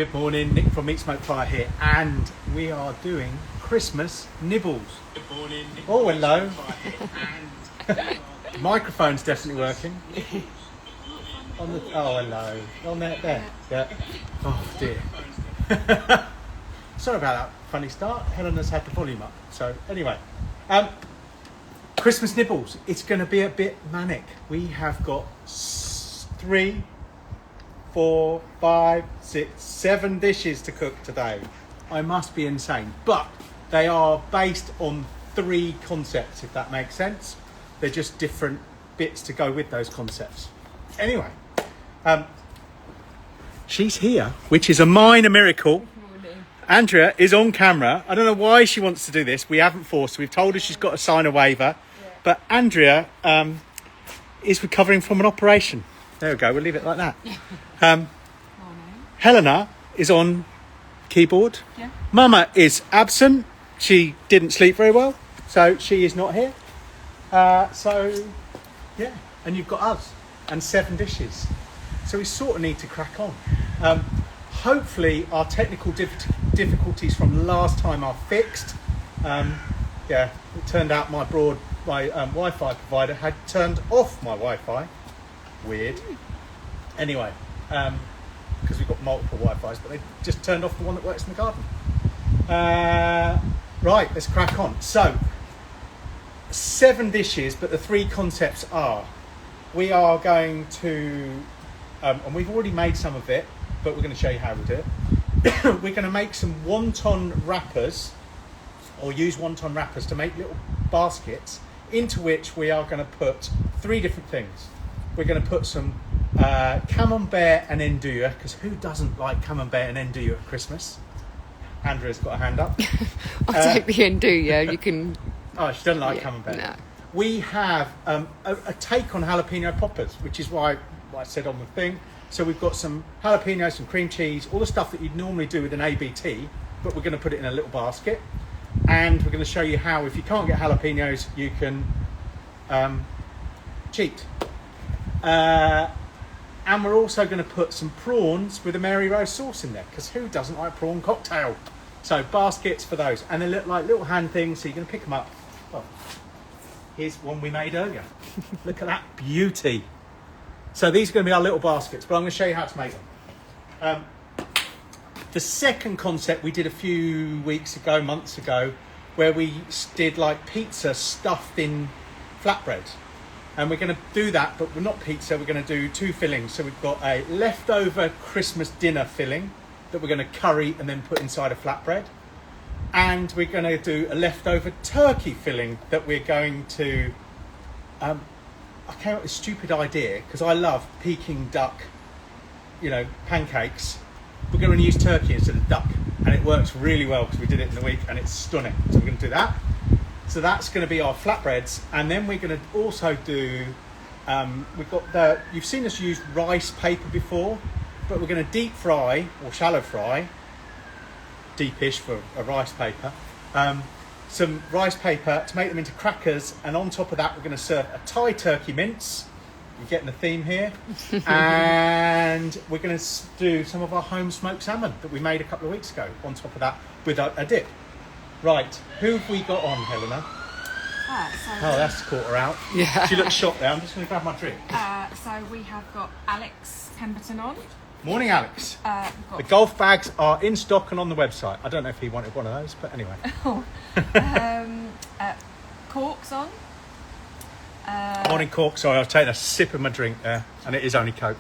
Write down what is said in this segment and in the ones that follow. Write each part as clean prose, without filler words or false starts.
Good morning, Nick from Meat Smoke Fire here, and we are doing Christmas nibbles. Good morning, Nick. Oh, hello. Microphone's definitely working. Oh, hello. On there. Yeah. Oh dear. Sorry about that funny start. Helena's had the volume up. So anyway, Christmas nibbles. It's going to be a bit manic. We have got 3, 4, 5, 6, 7 dishes to cook today. I must be insane, but they are based on 3 concepts, if that makes sense. They're just different bits to go with those concepts. Anyway, she's here, which is a minor miracle. Andrea is on camera. I don't know why she wants to do this. We haven't forced her. We've told her she's got to sign a waiver. But Andrea is recovering from an operation. There we go. We'll leave it like that. Helena is on keyboard. Yeah. Mama is absent. She didn't sleep very well, so she is not here. Yeah. And you've got us and 7 dishes. So we sort of need to crack on. Hopefully our technical difficulties from last time are fixed. It turned out my Wi-Fi provider had turned off my Wi-Fi. Weird. Anyway, because we've got multiple Wi-Fis, but they just turned off the one that works in the garden. Right, let's crack on. So, 7 dishes, but the 3 concepts are, we are going to, and we've already made some of it, but we're going to show you how we do it. We're going to make some wonton wrappers, or use wonton wrappers to make little baskets, into which we are going to put 3 different things. We're going to put some camembert and andouille, because who doesn't like camembert and andouille at Christmas? Andrea's got a hand up. I'll take the andouille, you can... Oh, she doesn't like camembert. No. We have a take on jalapeno poppers, which is why I said on the thing. So we've got some jalapenos, some cream cheese, all the stuff that you'd normally do with an ABT, but we're going to put it in a little basket. And we're going to show you how, if you can't get jalapenos, you can cheat. And we're also going to put some prawns with a Mary Rose sauce in there, because who doesn't like prawn cocktail? So baskets for those, and they look like little hand things, so you're going to pick them up. Well, here's one we made earlier. Look at that beauty. So these are going to be our little baskets, but I'm going to show you how to make them. The second concept we did a few months ago, where we did like pizza stuffed in flatbread. And we're going to do that, but we're not pizza, we're going to do 2 fillings. So we've got a leftover Christmas dinner filling that we're going to curry and then put inside a flatbread. And we're going to do a leftover turkey filling that we're going to... I came up with a stupid idea, because I love Peking duck, pancakes. We're going to use turkey instead of duck. And it works really well, because we did it in the week and it's stunning. So we're going to do that. So that's going to be our flatbreads, and then we're going to also do, you've seen us use rice paper before, but we're going to deep fry, or shallow fry, deepish for a rice paper, some rice paper to make them into crackers, and on top of that we're going to serve a Thai turkey mince, you're getting the theme here, and we're going to do some of our home smoked salmon that we made a couple of weeks ago on top of that with a dip. Right, who have we got on, Helena? That's caught her out. Yeah. She looks shocked there. I'm just going to grab my drink. So we have got Alex Pemberton on. Morning, Alex. The golf bags are in stock and on the website. I don't know if he wanted one of those, but anyway. Cork's on. Morning, Cork. Sorry, I was taking a sip of my drink there, and it is only Coke.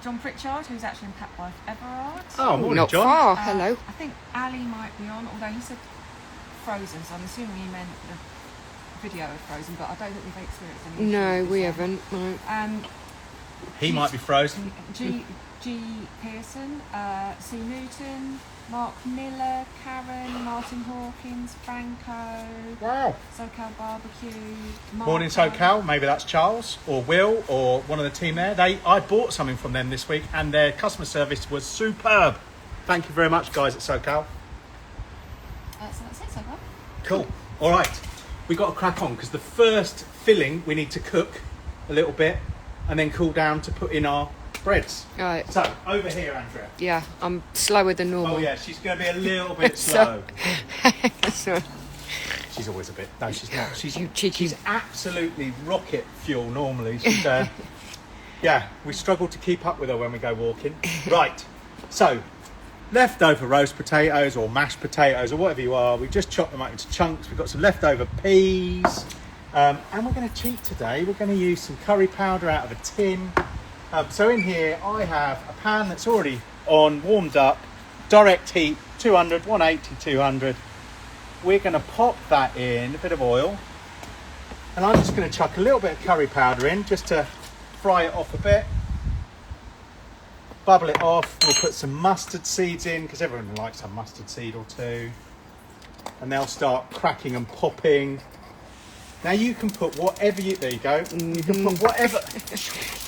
John Pritchard, who's actually in Papworth Everard. Oh, morning, not John. Far. Hello. I think Ali might be on, although he said Frozen, so I'm assuming he meant the video of Frozen, but I don't think we've experienced any. No, we haven't. No. He might be Frozen. G. Pearson, Sue Newton, Mark Miller, Karen, Martin Hawkins, Franco. Wow. SoCal Barbecue. Marco. Morning, SoCal. Maybe that's Charles or Will or one of the team there. I bought something from them this week, and their customer service was superb. Thank you very much, guys at SoCal. So that's it so far. Cool. All right. We've got to crack on, because the first filling we need to cook a little bit and then cool down to put in our spreads. Right. So, over here, Andrea. Yeah, I'm slower than normal. Oh yeah, she's going to be a little bit slow. So, She's always a bit. No, she's not. You cheeky- She's absolutely rocket fuel normally. She's, yeah, we struggle to keep up with her when we go walking. Right, so leftover roast potatoes or mashed potatoes or whatever you are, we just chop them up into chunks. We've got some leftover peas, and we're going to cheat today. We're going to use some curry powder out of a tin. So in here I have a pan that's already on, warmed up, direct heat, 200, 180, 200. We're going to pop that in, a bit of oil, and I'm just going to chuck a little bit of curry powder in just to fry it off a bit. Bubble it off. We'll put some mustard seeds in because everyone likes a mustard seed or two, and they'll start cracking and popping. Now you can put whatever you, there you go, you can put whatever.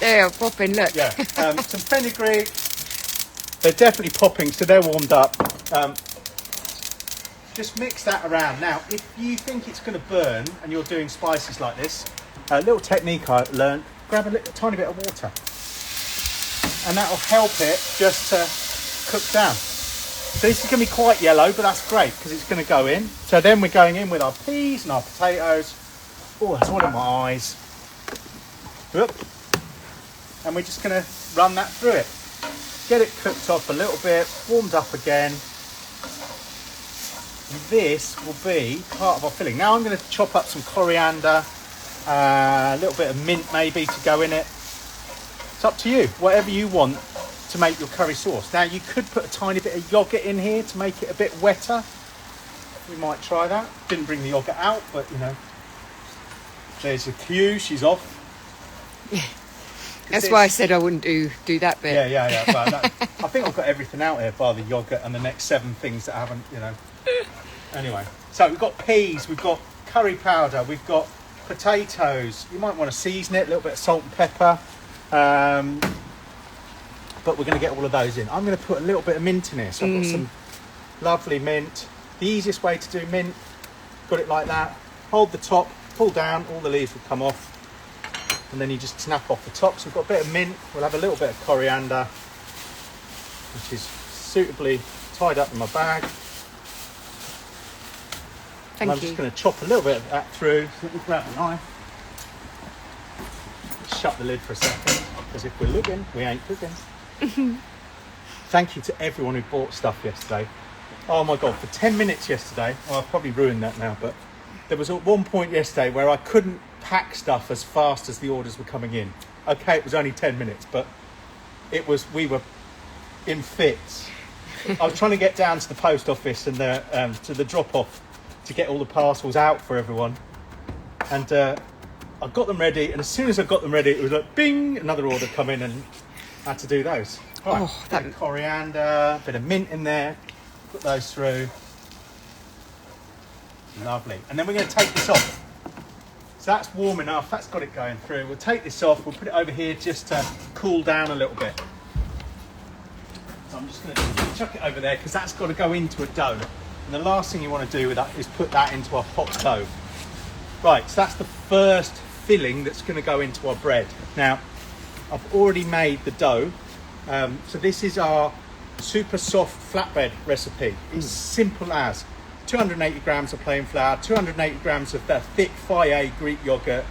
They're popping, look. Yeah, some fenugreek. They're definitely popping, so they're warmed up. Just mix that around. Now, if you think it's going to burn and you're doing spices like this, a little technique I learned, grab a little, tiny bit of water. And that'll help it just to cook down. So this is going to be quite yellow, but that's great because it's going to go in. So then we're going in with our peas and our potatoes. Oh, that's one of my eyes. Whoop. And we're just going to run that through it. Get it cooked off a little bit, warmed up again. This will be part of our filling. Now I'm going to chop up some coriander, a little bit of mint maybe to go in it. It's up to you, whatever you want to make your curry sauce. Now you could put a tiny bit of yoghurt in here to make it a bit wetter. We might try that. Didn't bring the yoghurt out, but you know, there's a cue, she's off. That's why I said I wouldn't do that bit. Yeah. But I think I've got everything out here bar the yoghurt and the next 7 things that I haven't, you know. Anyway, so we've got peas, we've got curry powder, we've got potatoes. You might want to season it, a little bit of salt and pepper. But we're going to get all of those in. I'm going to put a little bit of mint in here. So I've got some lovely mint. The easiest way to do mint, got it like that. Hold the top, pull down, all the leaves will come off. And then you just snap off the top. So we've got a bit of mint. We'll have a little bit of coriander, which is suitably tied up in my bag. Thank I'm you. just going to chop a little bit of that through. So let me grab a knife. Shut the lid for a second, because if we're looking, we ain't cooking. Thank you to everyone who bought stuff yesterday. Oh my God, for 10 minutes yesterday, well, I've probably ruined that now, but there was at one point yesterday where I couldn't pack stuff as fast as the orders were coming in. Okay, it was only 10 minutes, but we were in fits. I was trying to get down to the post office and to the drop-off to get all the parcels out for everyone. And I got them ready, and as soon as I got them ready, it was like, bing, another order come in, and I had to do those. Right, Oh, bit of coriander, a bit of mint in there, put those through. Lovely. And then we're going to take this off. So that's warm enough, that's got it going through. We'll take this off, we'll put it over here just to cool down a little bit. So I'm just going to chuck it over there, because that's got to go into a dough. And the last thing you want to do with that is put that into a hot dough. Right, so that's the first filling that's going to go into our bread. Now, I've already made the dough. So this is our super soft flatbread recipe. It's simple as 280 grams of plain flour, 280 grams of the thick Fage Greek yogurt,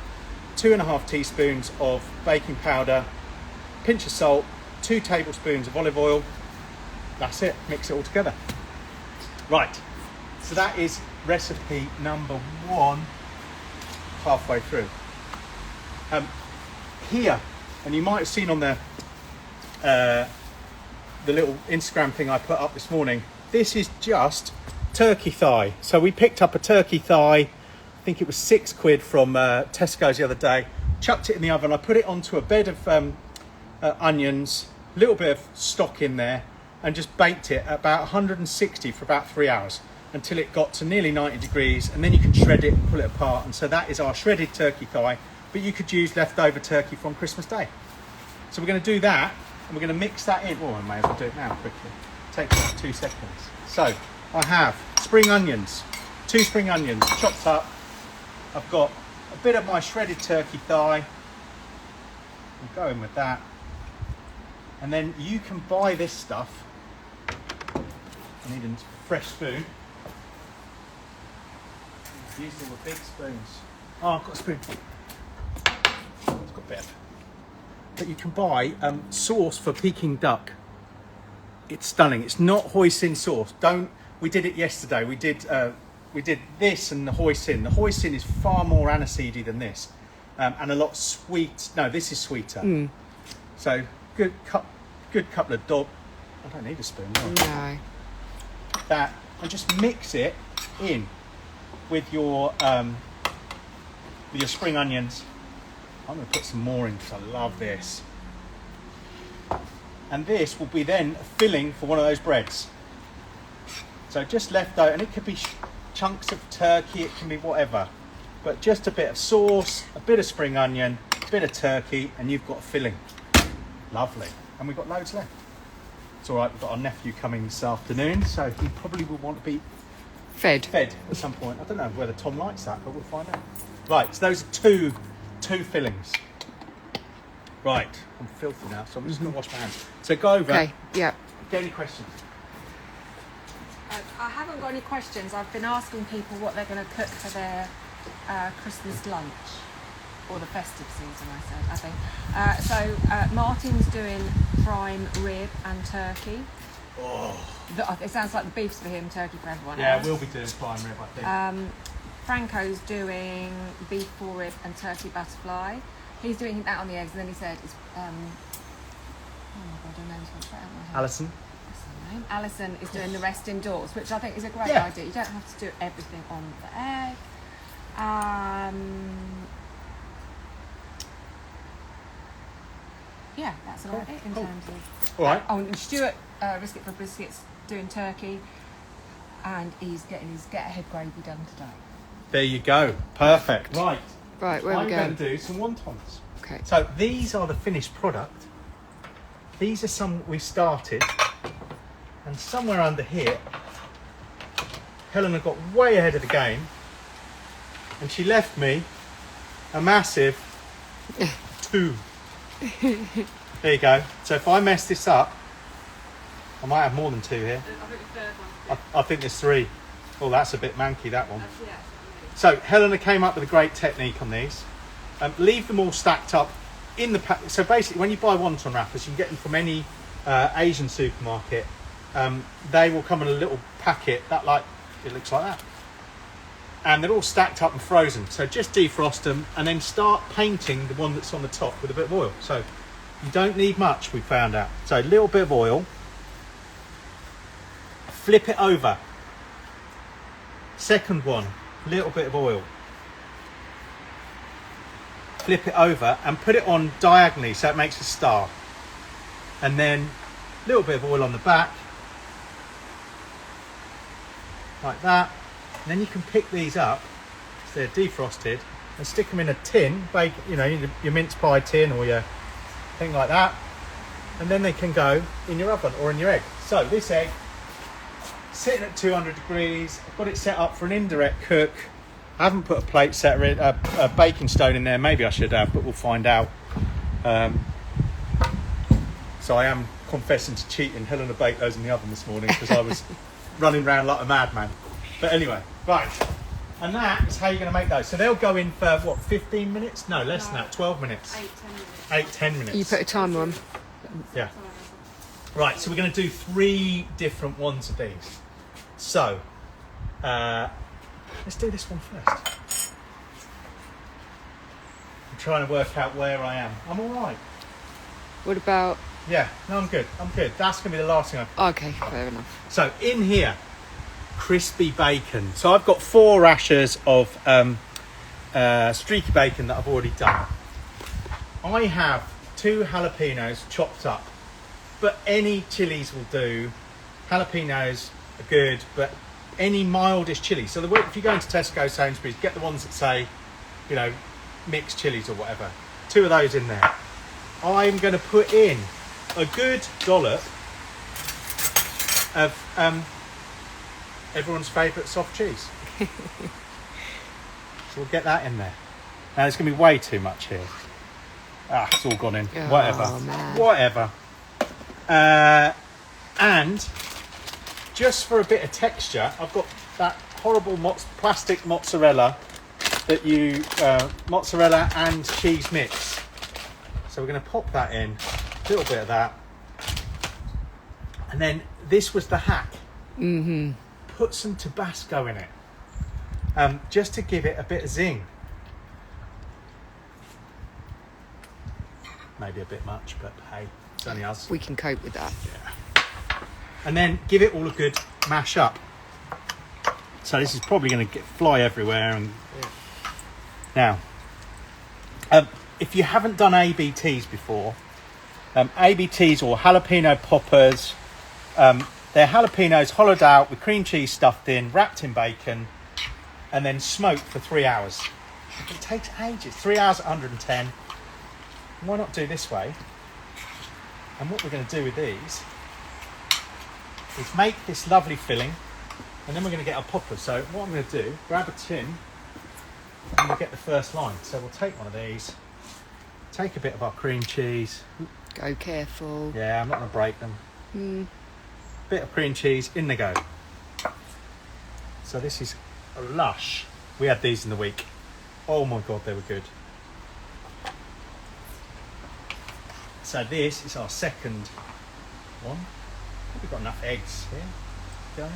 2.5 teaspoons of baking powder, pinch of salt, 2 tablespoons of olive oil. That's it, mix it all together. Right, so that is recipe number 1, halfway through. Here, and you might have seen on the little Instagram thing I put up this morning, this is just turkey thigh. So we picked up a turkey thigh, I think it was £6 from Tesco's the other day, chucked it in the oven. I put it onto a bed of onions, a little bit of stock in there, and just baked it at about 160 for about 3 hours until it got to nearly 90 degrees, and then you can shred it and pull it apart. And so that is our shredded turkey thigh, but you could use leftover turkey from Christmas Day. So we're going to do that, and we're going to mix that in. Oh, I may as well do it now quickly. Take about 2 seconds. So I have spring onions, 2 spring onions chopped up. I've got a bit of my shredded turkey thigh. I'm going with that. And then you can buy this stuff. I need a fresh spoon. I've used all the big spoons. Oh, I've got a spoon. It's got a bit of. But you can buy sauce for Peking duck. It's stunning. It's not hoisin sauce. We did it yesterday. We did this and the hoisin. The hoisin is far more aniseedy than this, and a lot sweet. No, this is sweeter. So good couple of dog. I don't need a spoon. Do I? No. That, and just mix it in with your spring onions. I'm going to put some more in because I love this. And this will be then a filling for one of those breads. So just left out, and it could be chunks of turkey, it can be whatever. But just a bit of sauce, a bit of spring onion, a bit of turkey, and you've got a filling. Lovely. And we've got loads left. It's all right, we've got our nephew coming this afternoon, so he probably will want to be Fed. at some point. I don't know whether Tom likes that, but we'll find out. Right, so those are two fillings. Right, I'm filthy now, so I'm just going to wash my hands. So go over. Okay, yeah. Get any questions? I haven't got any questions. I've been asking people what they're going to cook for their Christmas lunch, or the festive season, I think. So Martin's doing prime rib and turkey. Oh. It sounds like the beef's for him, turkey for everyone Yeah, else. we'll be doing prime rib, I think. Franco's doing beef four rib and turkey butterfly. He's doing that on the eggs, and then he said, it's, oh my God, her name's gone straight out of my head. Alison? What's her name? Alison is doing the rest indoors, which I think is a great Yeah. idea. You don't have to do everything on the egg. Yeah, that's about it in terms of... All right. Oh, and Stuart, Biscuit for Biscuits, doing turkey, and he's getting his get-ahead gravy done today. There you go. Perfect. Right. Right, where are I'm we going going? to do some wontons. Okay. So these are the finished product. These are some we started, and somewhere under here, Helena got way ahead of the game, and she left me a massive 2. There you go. So if I mess this up, I might have more than 2 here. I think the third one. I think there's 3. Oh, that's a bit manky, that one. So Helena came up with a great technique on these. Leave them all stacked up in the pack. So basically, when you buy wonton wrappers, you can get them from any Asian supermarket. They will come in a little packet that it looks like that, and they're all stacked up and frozen. So just defrost them and then start painting the one that's on the top with a bit of oil. So you don't need much, we found out. So a little bit of oil, flip it over. Second one, little bit of oil. Flip it over and put it on diagonally so it makes a star. And then a little bit of oil on the back, like that. And then you can pick these up, so they're defrosted, and stick them in a tin, bake, your mince pie tin or your thing like that. And then they can go in your oven or in your egg. So this egg, sitting at 200 degrees, I've got it set up for an indirect cook. I haven't put a plate setter in, a baking stone in there. Maybe I should have, but we'll find out. So I am confessing to cheating. Helena baked those in the oven this morning because I was running around like a madman. But anyway, right. And that is how you're going to make those. So they'll go in for, 15 minutes? No, less than that, 12 minutes. 8-10 minutes. You put a timer on. Yeah. Right, so we're going to do 3 different ones of these. So, let's do this one first. I'm trying to work out where I am. I'm all right. What about... Yeah, no, I'm good. That's going to be the last thing Okay, fair enough. So, in here, crispy bacon. So, I've got 4 rashers of streaky bacon that I've already done. I have 2 jalapenos chopped up, but any chilies will do. Jalapenos are good, but any mildish chili. So if you go into Tesco, Sainsbury's, get the ones that say, mixed chilies or whatever. 2 of those in there. I'm going to put in a good dollop of everyone's favourite soft cheese. So we'll get that in there. Now there's going to be way too much here. It's all gone in. Oh, Whatever. man. Whatever. And just for a bit of texture, I've got that horrible plastic mozzarella that you mozzarella and cheese mix. So we're going to pop that in, a little bit of that, and then this was the hack. Put some Tabasco in it, just to give it a bit of zing. Maybe a bit much, but hey, it's only us. We can cope with that. Yeah. And then give it all a good mash up. So this is probably going to fly everywhere. And now, if you haven't done ABTs before, ABTs or jalapeno poppers, they're jalapenos hollowed out with cream cheese stuffed in, wrapped in bacon, and then smoked for 3 hours. It takes ages. 3 hours at 110. Why not do this way? And what we're going to do with these is make this lovely filling, and then we're going to get our poppers. So what I'm going to do, grab a tin, and we'll get the first line. So we'll take one of these, take a bit of our cream cheese. Go careful. Yeah, I'm not going to break them. Bit of cream cheese, in they go. So this is a lush. We had these in the week. Oh my God, they were good. So this is our second one. We've got enough eggs here going.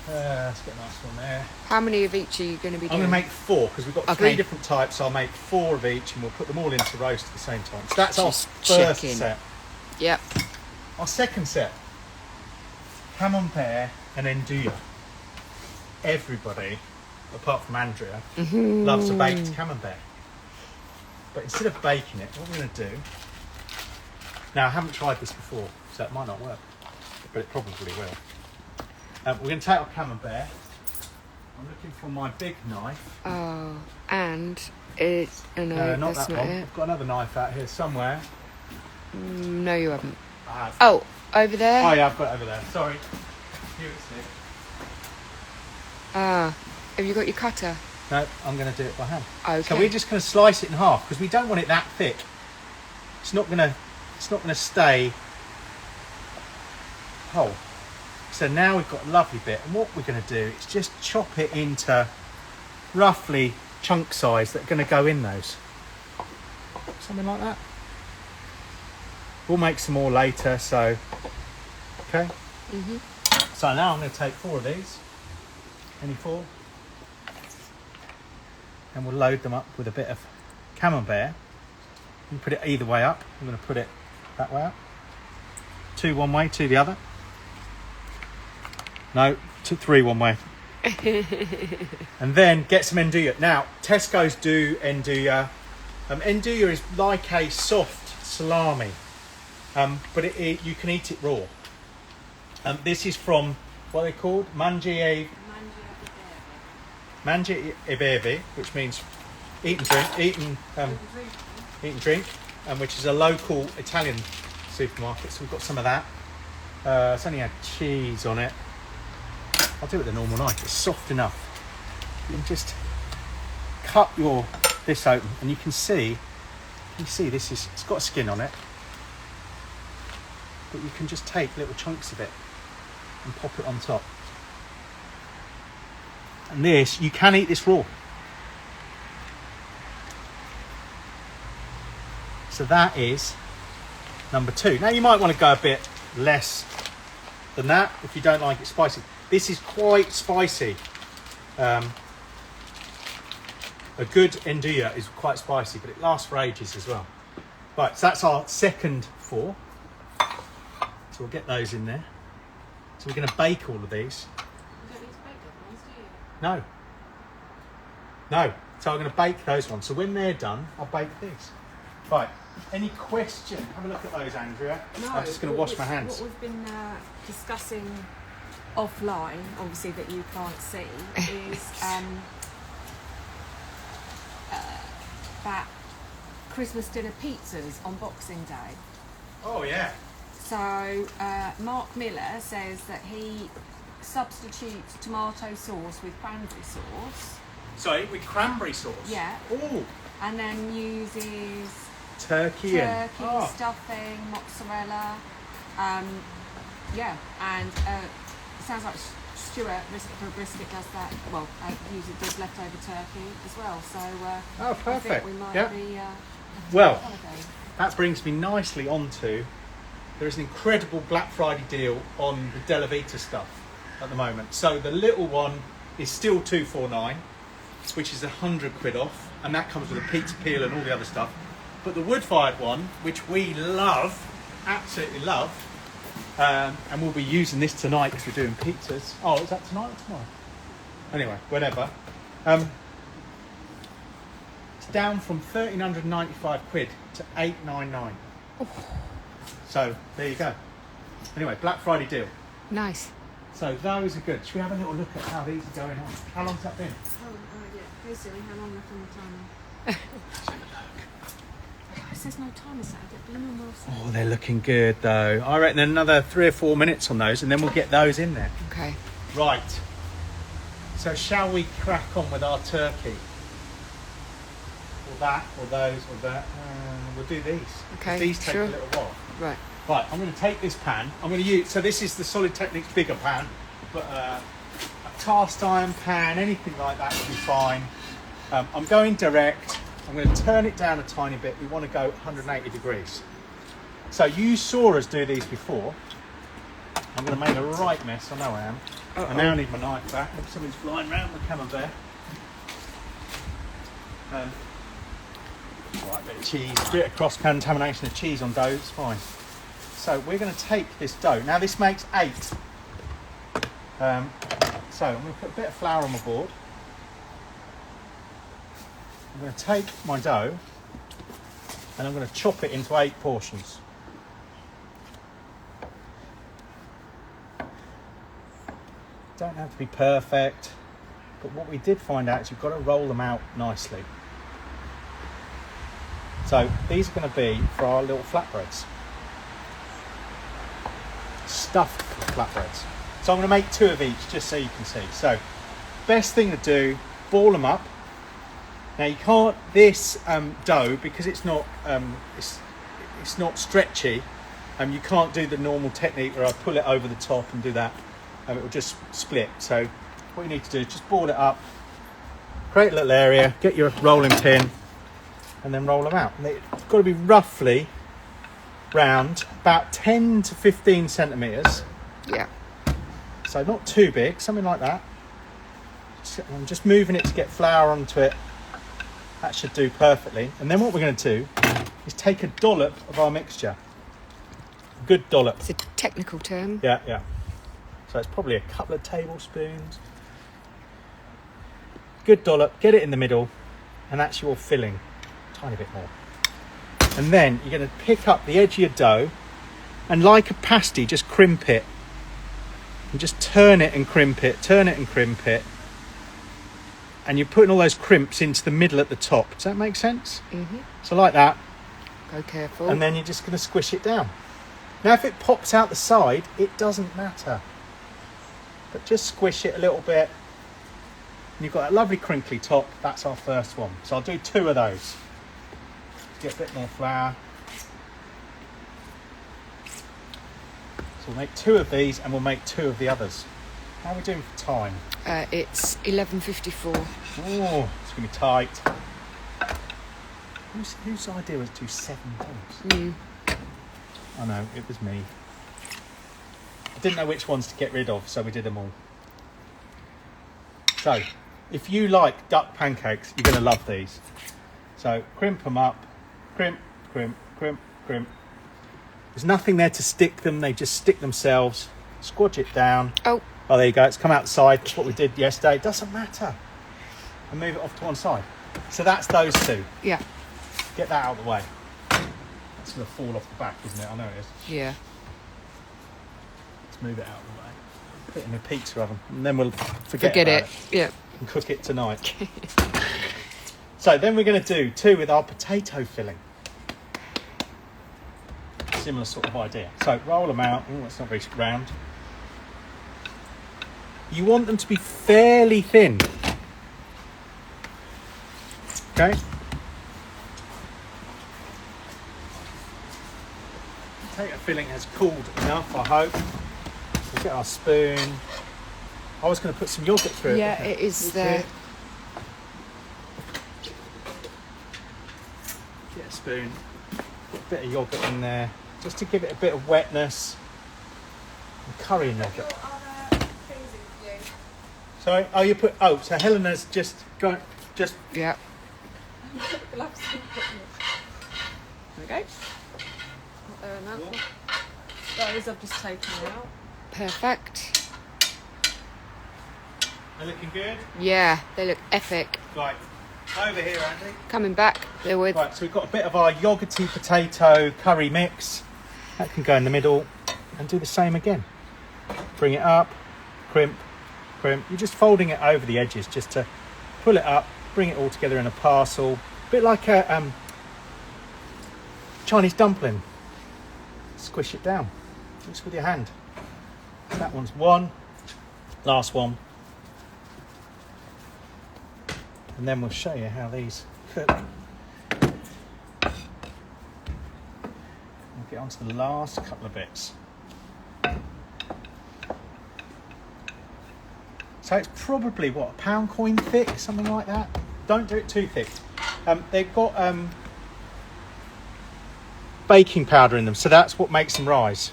Let's get a nice one there. How many of each are you going to be doing? I'm going to make 4 because we've got 3 different types. So I'll make 4 of each and we'll put them all into roast at the same time. So that's Just our first checking. set. Yep. Our second set, camembert and andouille. Everybody, apart from Andrea, loves a baked camembert. But instead of baking it, what we're going to do... Now, I haven't tried this before, so it might not work, but it probably will. We're going to take our camembert. I'm looking for my big knife. Oh, and it... Oh, no, not that's that not one. it. I've got another knife out here somewhere. No, you haven't. I have. Oh, over there? Oh, yeah, I've got it over there. Sorry. Here it's here. Ah, have you got your cutter? No, I'm going to do it by hand. Okay. So we're just going to slice it in half because we don't want it that thick. It's not going to stay whole. So now we've got a lovely bit, and what we're going to do is just chop it into roughly chunk size that are going to go in those. Something like that. We'll make some more later. So okay. So now I'm going to take 4 of these. Any 4? And we'll load them up with a bit of camembert. You can put it either way up. I'm going to put it that way up. 2 one way, 2 the other. No, 3 one way. And then get some andouille. Now, Tesco's do andouille. Andouille is like a soft salami, but you can eat it raw. This is from, what are they called? Mangi e Beve, which means eat and drink, which is a local Italian supermarket. So we've got some of that. It's only had cheese on it. I'll do it with a normal knife. It's soft enough. You can just cut this open, and you can see it's got a skin on it, but you can just take little chunks of it and pop it on top. And this, you can eat this raw. So that is number 2. Now you might want to go a bit less than that if you don't like it spicy. This is quite spicy. A good andouille is quite spicy, but it lasts for ages as well. Right, so that's our second 4. So we'll get those in there. So we're going to bake all of these. No. So I'm going to bake those ones. So when they're done, I'll bake these. Right. Any question? Have a look at those, Andrea. No, I'm just going to wash my hands. What we've been discussing offline, obviously that you can't see, is that Christmas dinner pizzas on Boxing Day. Oh, yeah. So Mark Miller says that he substitutes tomato sauce with cranberry sauce. Sorry, with cranberry sauce? Yeah. Oh. And then uses turkey and stuffing, mozzarella. Yeah, and it sounds like Stuart, Brisket for a Brisket, does that. Well, usually does leftover turkey as well. So oh, perfect. I think we might be. Well, that brings me nicely onto. There is an incredible Black Friday deal on the Della Vita stuff at the moment. So the little one is still $249, which is £100 off, and that comes with a pizza peel and all the other stuff. But the wood-fired one, which we love, absolutely love, and we'll be using this tonight because we're doing pizzas. Oh, is that tonight or tomorrow? Anyway, whenever. It's down from £1,395 to $899. Oh. So there you go. Anyway, Black Friday deal. Nice. So those are good. Should we have a little look at how these are going on? How long's that been? Yeah. Basically, how long left on the timer? Let's have a look. It says no timer set. Oh, they're looking good though. I reckon another 3 or 4 minutes on those, and then we'll get those in there. Okay. Right. So shall we crack on with our turkey? Or that, or those, or that? We'll do these. Okay. These take sure. a little while. Right. Right, I'm going to take this pan. I'm going to use, so this is the Solid Techniques bigger pan, but a cast iron pan, anything like that would be fine. I'm going direct. I'm going to turn it down a tiny bit. We want to go 180 degrees. So you saw us do these before. I'm going to make a right mess, I know I am. I now need my knife back. Something's flying around the camembert. Right, bit of cheese, bit of cross-contamination of cheese on dough, it's fine. So we're going to take this dough. Now this makes 8. So I'm going to put a bit of flour on my board. I'm going to take my dough and I'm going to chop it into 8 portions. Don't have to be perfect, but what we did find out is you've got to roll them out nicely. So these are going to be for our little flatbreads. Stuffed flatbreads. So I'm going to make 2 of each just so you can see. So best thing to do, ball them up. Now you can't, this dough, because it's not stretchy, you can't do the normal technique where I pull it over the top and do that. It will just split. So what you need to do is just ball it up, create a little area, get your rolling pin, and then roll them out. And they've got to be roughly round, about 10 to 15 centimetres. Yeah. So not too big, something like that. I'm just moving it to get flour onto it. That should do perfectly. And then what we're going to do is take a dollop of our mixture. A good dollop. It's a technical term. Yeah, yeah. So it's probably a couple of tablespoons. Good dollop, get it in the middle, and that's your filling. A tiny bit more. And then you're going to pick up the edge of your dough, and like a pasty, just crimp it. And just turn it and crimp it, turn it and crimp it. And you're putting all those crimps into the middle at the top. Does that make sense? Mm-hmm. So like that. Go careful. And then you're just going to squish it down. Now if it pops out the side, it doesn't matter. But just squish it a little bit. And you've got that lovely crinkly top. That's our first one. So I'll do 2 of those. Get a bit more flour. So we'll make 2 of these and we'll make 2 of the others. How are we doing for time? It's 11:54. Oh, it's going to be tight. Whose idea was to do 7 things? I know, it was me. I didn't know which ones to get rid of, so we did them all. So, if you like duck pancakes, you're going to love these. So, crimp them up. Crimp, crimp, crimp, crimp. There's nothing there to stick them, they just stick themselves. Squodge it down. Oh, there you go, it's come out the side. That's what we did yesterday. It doesn't matter. And move it off to one side. So that's those 2. Yeah. Get that out of the way. That's going to fall off the back, isn't it? I know it is. Yeah. Let's move it out of the way. Put it in a pizza oven. And then we'll forget it. about it. Yeah. And cook it tonight. So then we're going to do 2 with our potato filling. Similar sort of idea. So roll them out. Oh, it's not very round. You want them to be fairly thin. Okay? potato filling has cooled enough, I hope. We'll get our spoon. I was going to put some yoghurt through it. Yeah, it is there. Get a spoon, put a bit of yoghurt in there, just to give it a bit of wetness. And curry yogurt. Sorry, oh you put, oh, so Helena's just going, just. Yeah. There we go. There and that. Those I've just taken out. Perfect. They're looking good? Yeah, they look epic. Right, over here Andy. Coming back, they're with. Right, so we've got a bit of our yoghurty potato curry mix. That can go in the middle and do the same again. Bring it up, crimp, crimp. You're just folding it over the edges just to pull it up, bring it all together in a parcel. A bit like a Chinese dumpling. Squish it down, just with your hand. That one's one, last one. And then we'll show you how these cook. We'll get on to the last couple of bits. So it's probably, what, a pound coin thick, something like that? Don't do it too thick. They've got baking powder in them, so that's what makes them rise.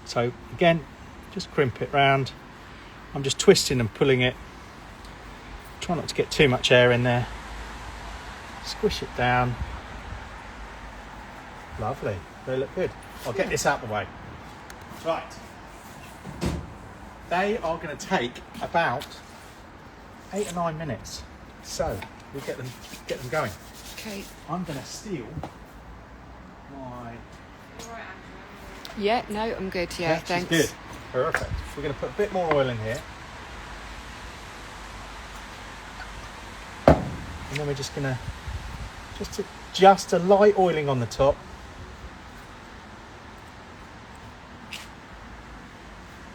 So again, just crimp it round. I'm just twisting and pulling it. Try not to get too much air in there. Squish it down. Lovely. They look good. I'll get this out of the way. Right. They are going to take about 8 or 9 minutes. So we'll get them going. Okay. I'm going to steal my... Yeah, no, I'm good. Yeah, thanks. Good. Perfect. We're going to put a bit more oil in here. And then we're just going to just a light oiling on the top.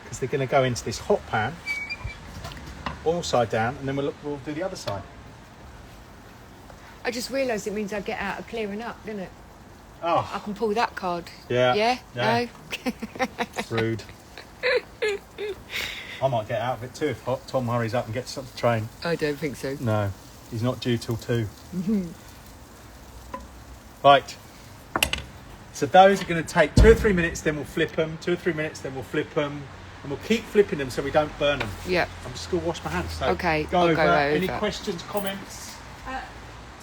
Because they're going to go into this hot pan, oil side down, and then we'll do the other side. I just realised it means I get out of clearing up, doesn't it? Oh, I can pull that card. yeah. Yeah? Yeah. No? Rude. I might get out of it too if Tom hurries up and gets up the train. I don't think so. No, he's not due till 2. Right. So those are going to take 2 or 3 minutes, then we'll flip them. 2 or 3 minutes, then we'll flip them. And we'll keep flipping them so we don't burn them. Yeah. I'm just going to wash my hands. So Okay, go I'll over. go over. Any questions, comments?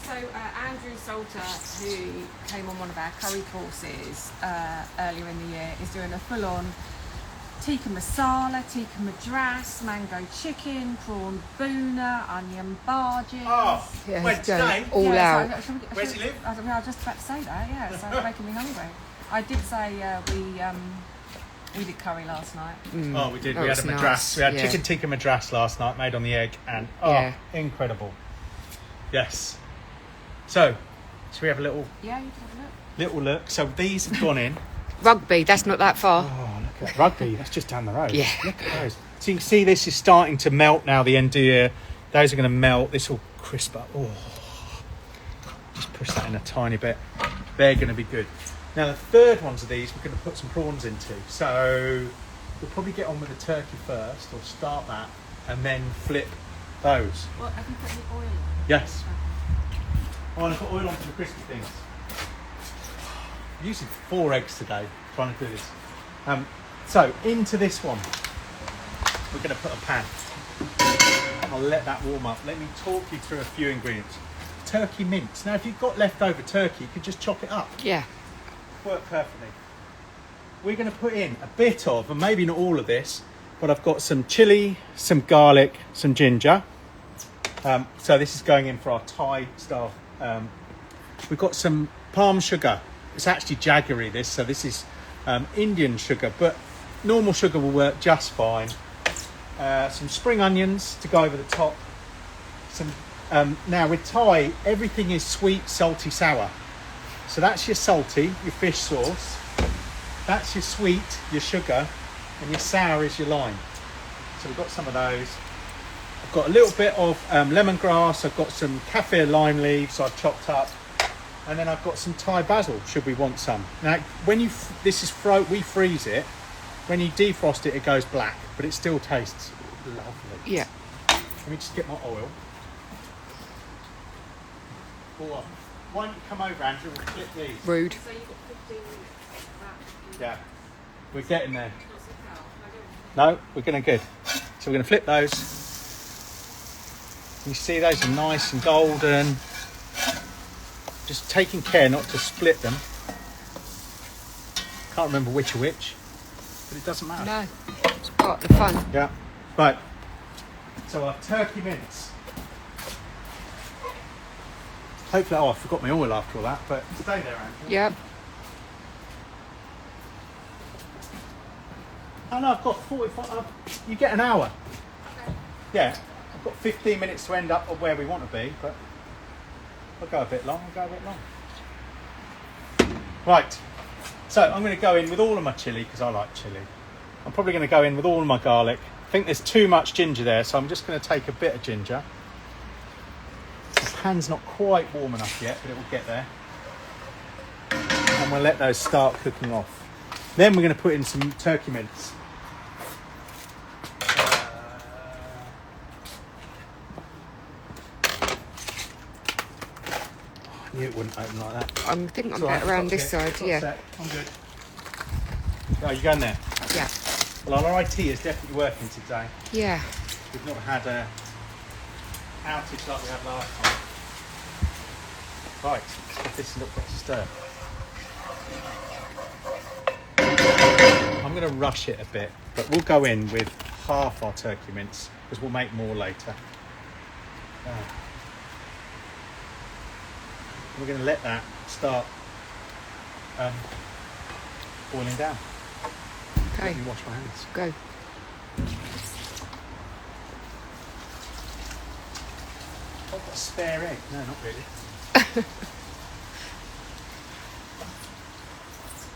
Andrew Salter, who came on one of our curry courses earlier in the year, is doing a full-on tikka masala, tikka madras, mango chicken, prawn boona, onion barges. Oh, Yeah, when he's going today? all out. Where does he live? I was just about to say that, yeah, so it's making me hungry. I did say we did curry last night. Oh, we did. That We had was a madras. nice, We had yeah. chicken tikka madras last night, made on the egg, and Yeah. incredible. Yes. So, should we have a little Yeah, you can have a look. look? So these have gone in. Rugby, that's not that far. Oh, look at rugby. That's just down the road. Yeah. Look at those. So you can see this is starting to melt now. The endive. Those are going to melt. This will crisp up. Oh. Just push that in a tiny bit. They're going to be good. Now the third ones of these we're going to put some prawns into. So we'll probably get on with the turkey first, or start that, and then flip those. Well, have you put the oil in? Yes. Oh, and I put oil on for the crispy things. I'm using 4 eggs today, trying to do this. So into this one, we're going to put a pan. I'll let that warm up. Let me talk you through a few ingredients. Turkey mince. Now, if you've got leftover turkey, you can just chop it up. Yeah. Work perfectly. We're going to put in a bit of, and maybe not all of this, but I've got some chilli, some garlic, some ginger. So this is going in for our Thai style. We've got some palm sugar. It's actually jaggery, this, so this is Indian sugar, but normal sugar will work just fine. Some spring onions to go over the top. Now with Thai, everything is sweet, salty, sour. So that's your salty, your fish sauce. That's your sweet, your sugar, and your sour is your lime. So we've got some of those. I've got a little bit of lemongrass. I've got some kaffir lime leaves I've chopped up. And then I've got some Thai basil, should we want some. Now, when we freeze it. When you defrost it, it goes black, but it still tastes lovely. Yeah. Let me just get my oil. Or, why don't you come over, Andrew, and flip these. Rude. So you've got 15 minutes. Yeah, we're getting there. No, we're getting good. So we're going to flip those. You see those are nice and golden. Just taking care not to split them. Can't remember which are which, but it doesn't matter. No, it's part of the fun. Yeah, right. So our turkey mince. Hopefully, I forgot my oil after all that, but stay there, Andrew. Yep. Oh no, I've got 45. You get an hour. Yeah, I've got 15 minutes to end up of where we want to be, but I'll go a bit long. Right. So I'm going to go in with all of my chilli because I like chilli. I'm probably going to go in with all of my garlic. I think there's too much ginger there, so I'm just going to take a bit of ginger. The pan's not quite warm enough yet, but it will get there. And we'll let those start cooking off. Then we're going to put in some turkey mince. I knew it wouldn't open like that. I think I'm It's all better right, around I've this got side, yeah. set. I'm good. Oh, you going there? Yeah. Well, our IT is definitely working today. Yeah. We've not had a outage like we had last time. Right, give this a little bit of stir. I'm going to rush it a bit, but we'll go in with half our turkey mince because we'll make more later. We're going to let that start boiling down. Okay. Let me wash my hands. Go. I've got a spare egg. No, not really.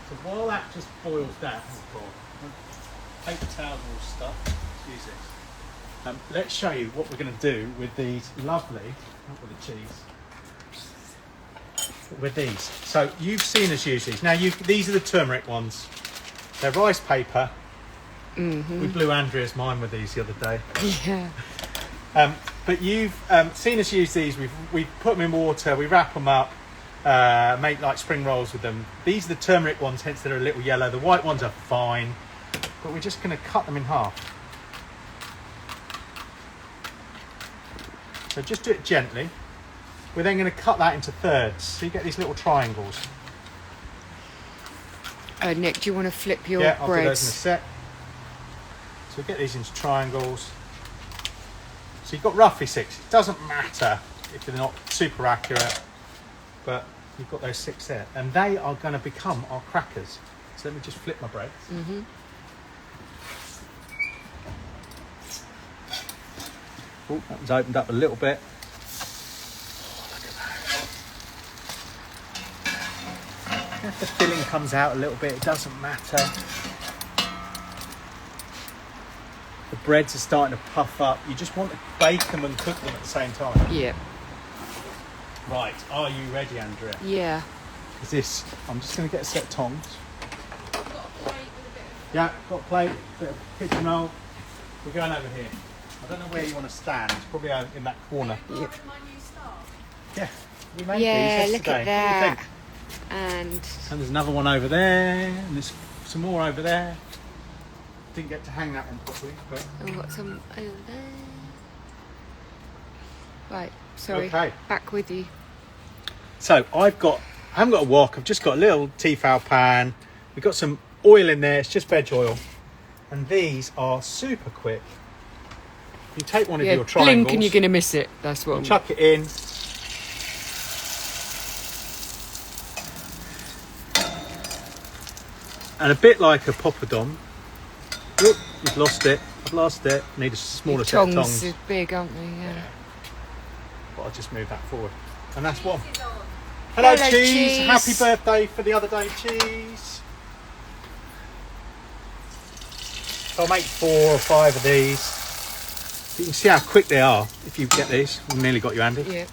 So while that just boils down, paper towels all stuff. Use this. Let's show you what we're going to do with these lovely, not with the cheese. With these. So you've seen us use these. Now these are the turmeric ones. They're rice paper. Mm-hmm. We blew Andrea's mind with these the other day. Yeah. But you've seen us use these. We put them in water. We wrap them up. Make like spring rolls with them. These are the turmeric ones, hence they're a little yellow. The white ones are fine, but we're just going to cut them in half. So just do it gently. We're then going to cut that into thirds, so you get these little triangles. Nick, do you want to flip your Yeah, I'll do those in a breads? sec. So we get these into triangles. So you've got roughly 6. It doesn't matter if they're not super accurate, but you've got those 6 there. And they are going to become our crackers. So let me just flip my bread. Mm-hmm. Oh, that was opened up a little bit. Oh, look at that. If the filling comes out a little bit, it doesn't matter. The breads are starting to puff up. You just want to bake them and cook them at the same time. Yeah. Right, are you ready, Andrea? Yeah. Is this? I'm just going to get a set of tongs. Got a plate with a bit of Yeah, got a plate, bit of kitchen roll. We're going over here. I don't know where you want to stand. It's probably over in that corner. my new staff. Yeah, we made Yeah, these look yesterday. at that. What do you think? And And there's another one over there, and there's some more over there. Didn't get to hang that one properly, but I've got some over there. Right, sorry. Okay. Back with you. so I haven't got a wok. I've just got a little Tefal pan. We've got some oil in there. It's just veg oil, and these are super quick. You take one of Yeah, your triangles, blink and you're going to miss it. That's what I'm... chuck it in. And a bit like a poppadom. Oop, you've lost it. I've lost it. Need a smaller set of tongs tongs. are big, aren't they? Yeah. But I'll just move that forward. And that's one. Hello, Hello, cheese. cheese. Happy birthday for the other day, cheese. So I'll make 4 or 5 of these. You can see how quick they are if you get these. We've nearly got you, Andy. Yeah.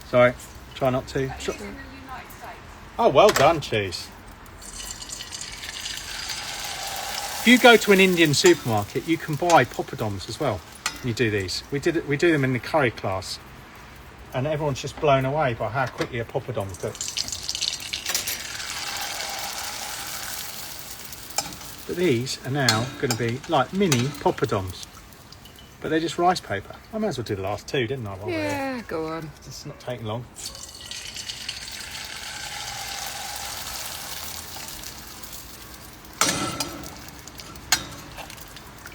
Sorry. Try not to. These in the United States Oh, well done, cheese. If you go to an Indian supermarket, you can buy poppadoms as well. You do these. We do them in the curry class, and everyone's just blown away by how quickly a poppadom cooks. But these are now going to be like mini poppadoms, but they're just rice paper. I might as well do the last two, didn't I? Yeah, go on. It's not taking long.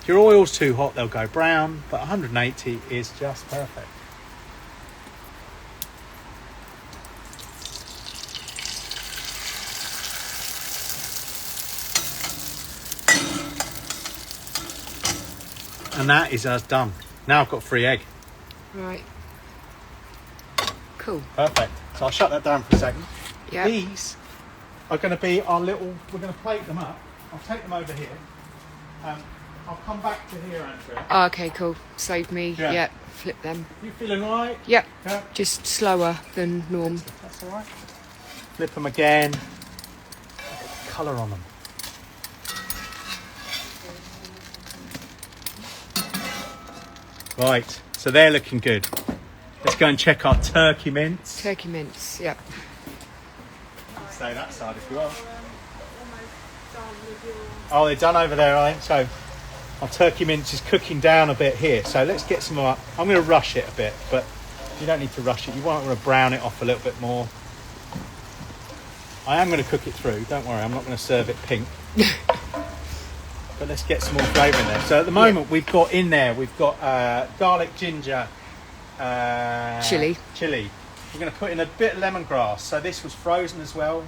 If your oil's too hot, they'll go brown, but 180 is just perfect. And that is us done. Now I've got free egg. Right. Cool. Perfect. So I'll shut that down for a second. Yeah. These are going to be our little, we're going to plate them up. I'll take them over here. I'll come back to here, Andrea. Oh, okay, cool. Save me. Yeah. Yeah. Flip them. You feeling all right? Yep. Yeah. Just slower than norm. That's all right. Flip them again. Colour on them. Right, so they're looking good. Let's go and check our turkey mince. Turkey mince. Yep. Stay that side if you want. Oh, they're done over there, I think. So our turkey mince is cooking down a bit here. So let's get some more. I'm going to rush it a bit, but you don't need to rush it. You might want to brown it off a little bit more. I am going to cook it through. Don't worry, I'm not going to serve it pink. But let's get some more flavour in there. So at the moment, we've got in there, we've got garlic, ginger, Chilli. We're going to put in a bit of lemongrass. So this was frozen as well.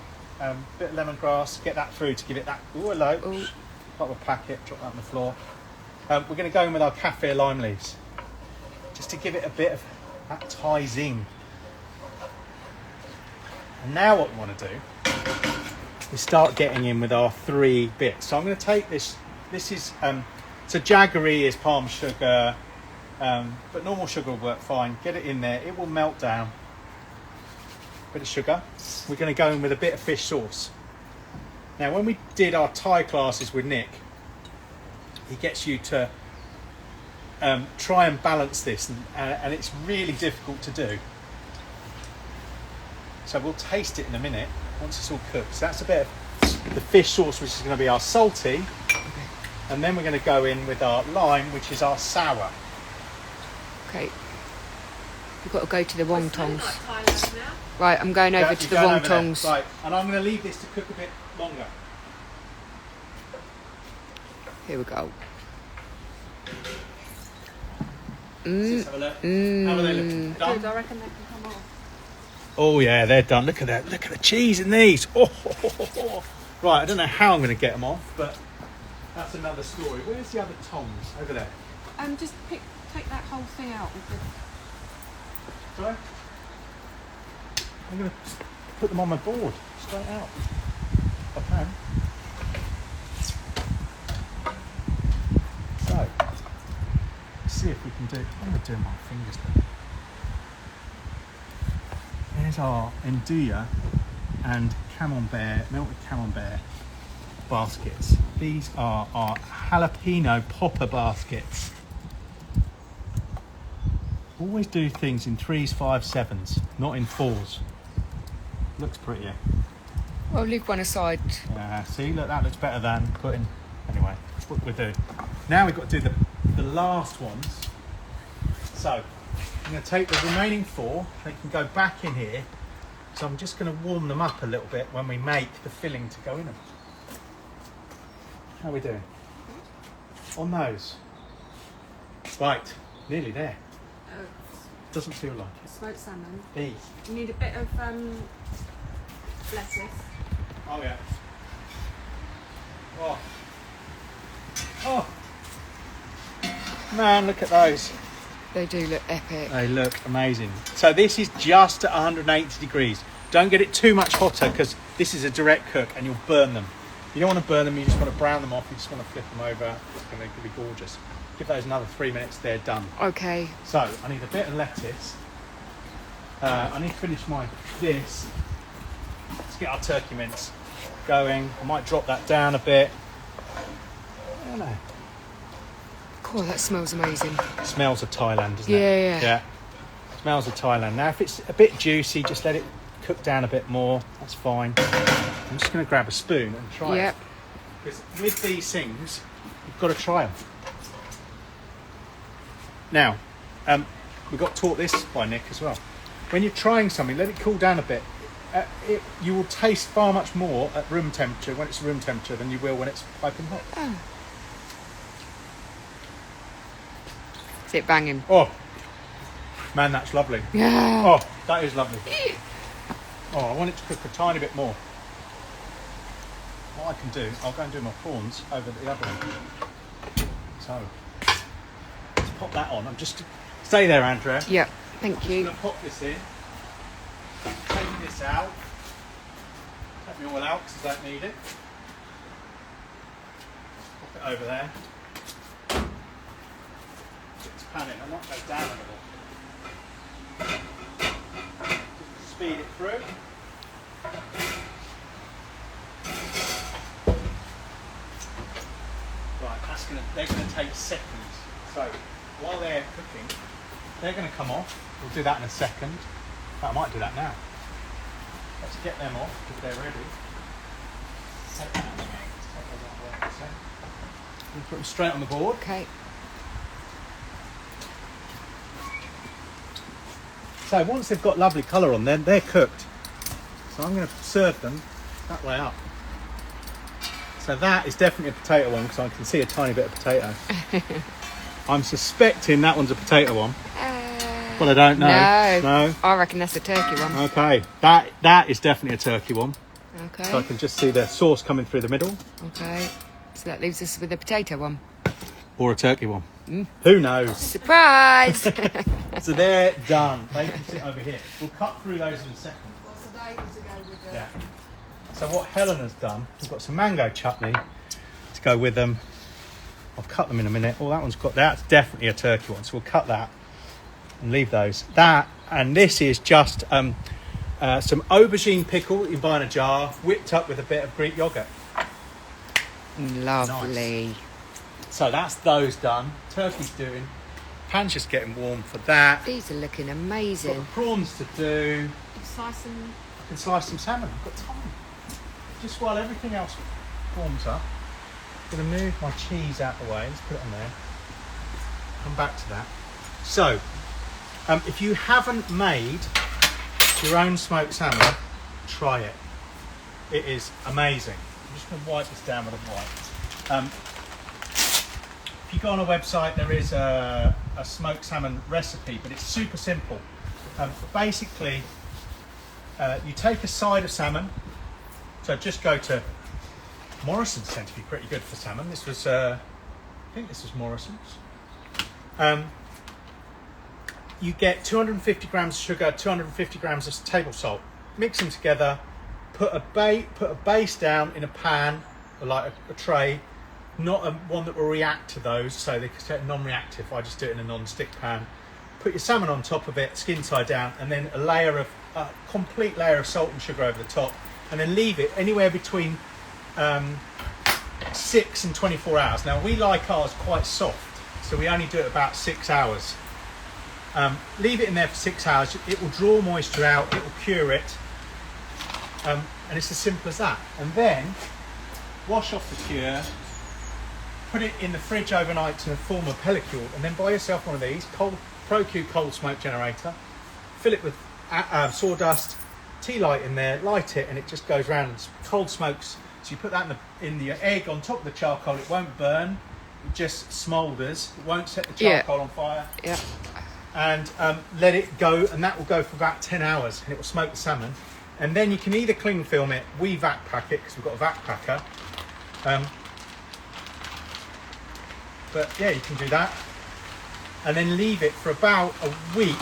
Bit of lemongrass, get that through to give it that. Oh, hello. Ooh. Pop a packet, drop that on the floor. We're going to go in with our kaffir lime leaves, just to give it a bit of that Thai zing. And now what we want to do is start getting in with our 3 bits. So I'm going to take this. This is so jaggery is palm sugar, but normal sugar will work fine. Get it in there; it will melt down. Bit of sugar. We're going to go in with a bit of fish sauce. Now, when we did our Thai classes with Nick, he gets you to try and balance this, and it's really difficult to do. So we'll taste it in a minute once it's all cooked. So that's a bit of the fish sauce, which is going to be our salty. And then we're going to go in with our lime, which is our sour. Okay. We've got to go to the wontons. Right, I'm going over to the You're going over there. wontons. Right, and I'm going to leave this to cook a bit longer. Here we go. Let's have a look. How are they looking? Done? Good, I reckon they can come off. Oh yeah, they're done. Look at that. Look at the cheese in these. Oh, Right, I don't know how I'm going to get them off, but that's another story. Where's the other tongs? Over there. Just take that whole thing out with the. Sorry? I'm going to put them on my board, straight out. If I can. So, let's see if we can do. I'm going to do my fingers. There's our Nduja and camembert, melted camembert baskets. These are our jalapeno popper baskets. Always do things in 3s, 5s, 7s, not in 4s. Looks prettier. Well, leave one aside. See, look, that looks better than putting. Anyway, that's what we'll do. Now we've got to do the last ones. So I'm going to take the remaining 4. They can go back in here. So I'm just going to warm them up a little bit when we make the filling to go in them. How are we doing? On those. Right, nearly there. Doesn't feel like it. Smoked salmon. These. You need a bit of lettuce. Oh yeah. Oh. Oh. Man, look at those. They do look epic. They look amazing. So this is just at 180 degrees. Don't get it too much hotter because this is a direct cook and you'll burn them. You don't want to burn them, you just want to brown them off. You just want to flip them over. It's going to be gorgeous. Give those another 3 minutes, they're done. Okay. So I need a bit of lettuce. I need to finish this. Let's get our turkey mince going. I might drop that down a bit. I don't know. Oh, that smells amazing. It smells of Thailand, doesn't Yeah, it? yeah. Yeah. Smells of Thailand. Now, if it's a bit juicy, just let it cook down a bit more. That's fine. I'm just going to grab a spoon and try it. Because with these things, you've got to try them. Now, we got taught this by Nick as well. When you're trying something, let it cool down a bit. You will taste far much more at room temperature when it's room temperature than you will when it's piping hot. Oh. Is it banging? Oh, man, that's lovely. Yeah. Oh, that is lovely. Oh, I want it to cook a tiny bit more. What I can do, I'll go and do my prawns over the other one. So, let's pop that on. I'm just... Stay there, Andrea. Yeah, thank I'm you. going to pop this in. Take this out. Take me all out because I don't need it. Pop it over there. It's panning. I might go down a little. Just speed it through. Right, they're going to take seconds. So while they're cooking, they're going to come off. We'll do that in a second. I might do that now. Let's get them off if they're ready. Take that out. Take those out there, so. We'll put them straight on the board. Okay. So once they've got lovely colour on them, they're cooked. So I'm going to serve them that way up. So that is definitely a potato one because I can see a tiny bit of potato. I'm suspecting that one's a potato one. Well, I don't know. No. I reckon that's a turkey one. Okay, that is definitely a turkey one. Okay. So I can just see the sauce coming through the middle. Okay. So that leaves us with a potato one. Or a turkey one. Who knows? Surprise! So they're done. They can sit over here. We'll cut through those in a second. What's the date to go with the... Yeah. So what Helen has done, we've got some mango chutney to go with them. I'll cut them in a minute. Oh, that's definitely a turkey one. So we'll cut that and leave those. That, and this is just some aubergine pickle you buy in a jar, whipped up with a bit of Greek yogurt. Lovely. Nice. So that's those done. Turkey's doing. Pan's just getting warm for that. These are looking Got amazing. the prawns to do. Slice them... I can slice some salmon. I've got time. Just while everything else warms up, I'm going to move my cheese out the way. Let's put it on there. Come back to that. So, if you haven't made your own smoked salmon, try it. It is amazing. I'm just going to wipe this down with a wipe. If you go on a website, there is a smoked salmon recipe, but it's super simple. Basically, you take a side of salmon. So just go to Morrison's, tend to be pretty good for salmon. This was, I think this was Morrison's. You get 250 grams of sugar, 250 grams of table salt. Mix them together. Put a base down in a pan, or like a tray, not one that will react to those. So they can non-reactive. I just do it in a non-stick pan. Put your salmon on top of it, skin side down, and then a complete layer of salt and sugar over the top. And then leave it anywhere between 6 and 24 hours. Now we like ours quite soft, so we only do it about 6 hours. Leave it in there for 6 hours. It will draw moisture out, it will cure it, and it's as simple as that. And then wash off the cure, put it in the fridge overnight to form a pellicule, and then buy yourself one of these ProQ cold smoke generator. Fill it with sawdust. Tea light in there, light it, and it just goes round and cold smokes. So you put that in the egg on top of the charcoal. It won't burn, it just smoulders. It won't set the charcoal on fire. Yeah. And let it go, and that will go for about 10 hours, and it will smoke the salmon. And then you can either cling film it, we vac pack it because we've got a vac packer. But yeah, you can do that, and then leave it for about a week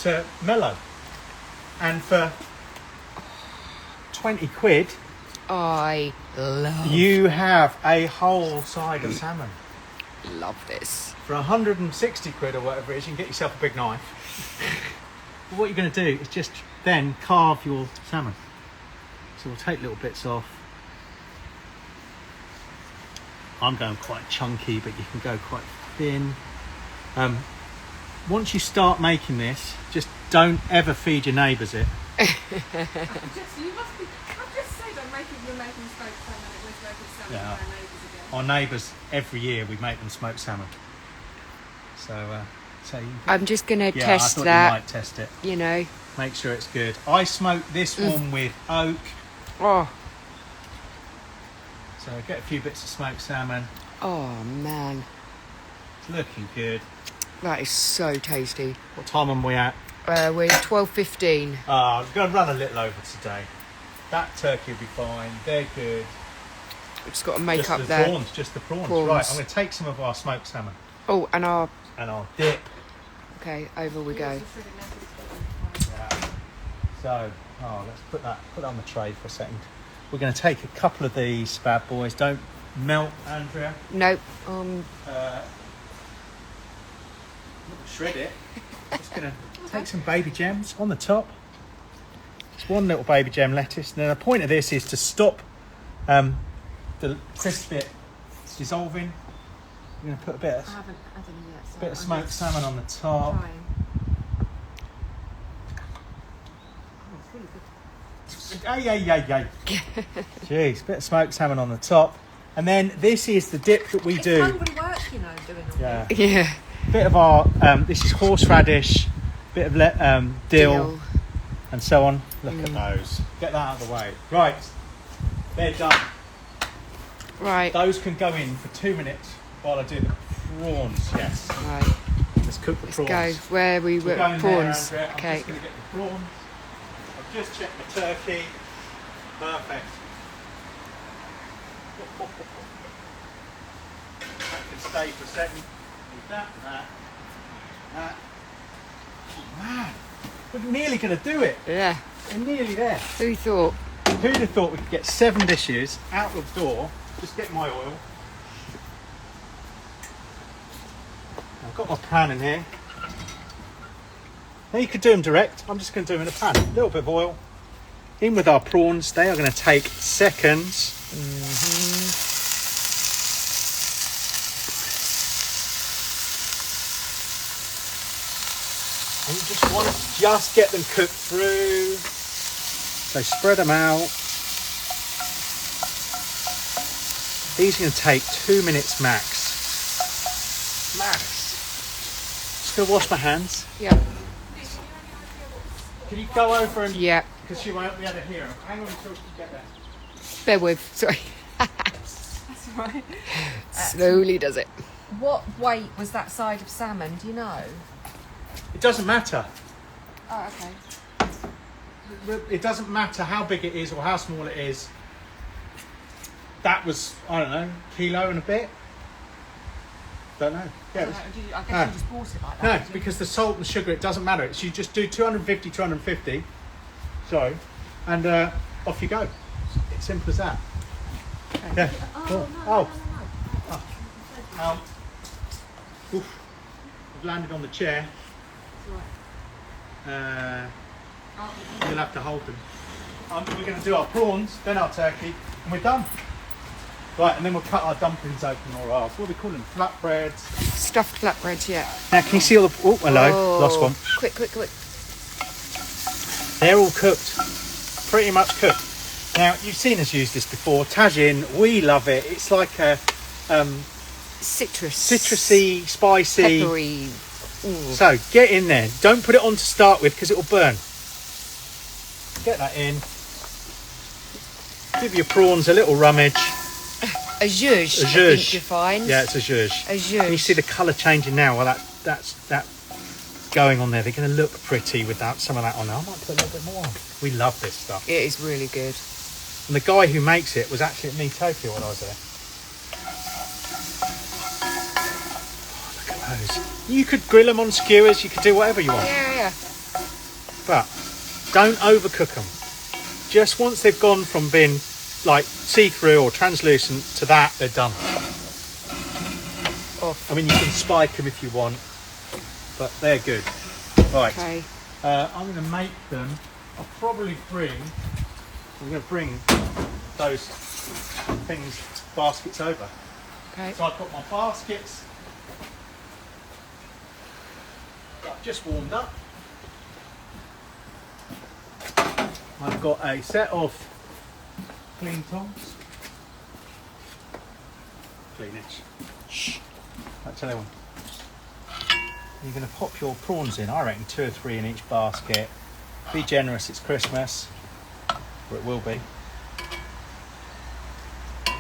to mellow. And for 20 quid, I love you have a whole side of salmon. Love this. For 160 quid or whatever it is, you can get yourself a big knife. But what you're going to do is just then carve your salmon. So we'll take little bits off. I'm going quite chunky, but you can go quite thin. Once you start making this, just don't ever feed your neighbours it. You must be. I've just said you're making smoked salmon. It was making salmon Yeah. for our neighbours again. Our neighbours, every year we make them smoked salmon. So, I'm just going to yeah, test I thought that. you might test it. You know. Make sure it's good. I smoked this one with oak. Oh. So get a few bits of smoked salmon. Oh man. It's looking good. That is so tasty. What time are we at? We're 12:15. I'm going to run a little over today. That turkey will be fine. They're good. We've just got to make Just up the there. prawns. Just the prawns. Prawns. Right, I'm going to take some of our smoked salmon Oh, and our. and I'll dip. Okay, over we go. Yeah. So, let's put that on the tray for a second. We're going to take a couple of these bad boys. Don't melt, Andrea. Nope. Shred it. Just going to take some baby gems on the top. Just one little baby gem lettuce. Now the point of this is to stop the crisp bit dissolving. We're going to put a bit I haven't had any yet. So of smoked salmon on the top. Trying. Ay. Jeez, bit of smoked salmon on the top. And then this is the dip that we do. Nobody works, doing all Yeah. this. Yeah. Bit of our, this is horseradish, bit of dill, and so on. Look at those. Get that out of the way. Right, they're done. Right. Those can go in for 2 minutes while I do the prawns. Yes. Right. Let's cook the Let's prawns. go where we We're were. going Prawns. there, Andrea. I'm Okay. just going to get the prawns. I've just checked the turkey. Perfect. That can stay for a second. Leave that. Oh, man, we're nearly going to do it. Yeah. We're nearly there. Who thought? Who'd have thought we could get 7 dishes out the door? Just get my oil. I've got my pan in here. Now you could do them direct. I'm just going to do them in a pan. A little bit of oil. In with our prawns. They are going to take seconds. And you just want to just get them cooked through. So spread them out. These are going to take 2 minutes max. Just going to wash my hands. Yeah. Can you go over and... Yeah. Because she won't be able to hear them. Hang on until you get there. Bear with. Sorry. That's all right. Slowly does it. What weight was that side of salmon? Do you know? It doesn't matter. Oh, okay. It doesn't matter how big it is or how small it is. That was, I don't know, kilo and a bit. Don't know. Yeah, it was, I guess you just bought it like no, that. did you? because the salt and sugar, it doesn't matter. It's, you just do 250. Sorry. And off you go. It's simple as that. Yeah. Cool. Oof. I've landed on the chair. You'll have to hold them. We're going to do our prawns, then our turkey, and we're done. Right, and then we'll cut our dumplings open, or our, what do we call them? Flatbreads. Stuffed flatbreads, yeah. Now, can you see all the... Oh, hello. Lost one. Quick. They're all cooked. Pretty much cooked. Now, you've seen us use this before. Tajin, we love it. It's like a citrusy, spicy. Peppery. Ooh. So, get in there. Don't put it on to start with because it will burn. Get that in. Give your prawns a little rummage. A zhuzh, A I zhuzh. think you find. Yeah, it's a zhuzh. A zhuzh. Can you see the colour changing now? Well, that's going on there. They're going to look pretty without some of that on there. I might put a little bit more on. We love this stuff. It is really good. And the guy who makes it was actually at Meatopia when I was there. Oh, look at those. You could grill them on skewers. You could do whatever you want. Yeah. But don't overcook them. Just once they've gone from being like see-through or translucent to that, they're done. Oh. I mean, you can spike them if you want, but they're good. Right. Okay. I'm going to make them. I'll probably bring I'm going to bring those baskets over. Okay. So I've got my baskets that I've just warmed up. I've got a set of clean tongs. Cleanish. Shh. I'll tell you one. You're going to pop your prawns in, I reckon 2 or 3 in each basket. Be generous, it's Christmas, or it will be. So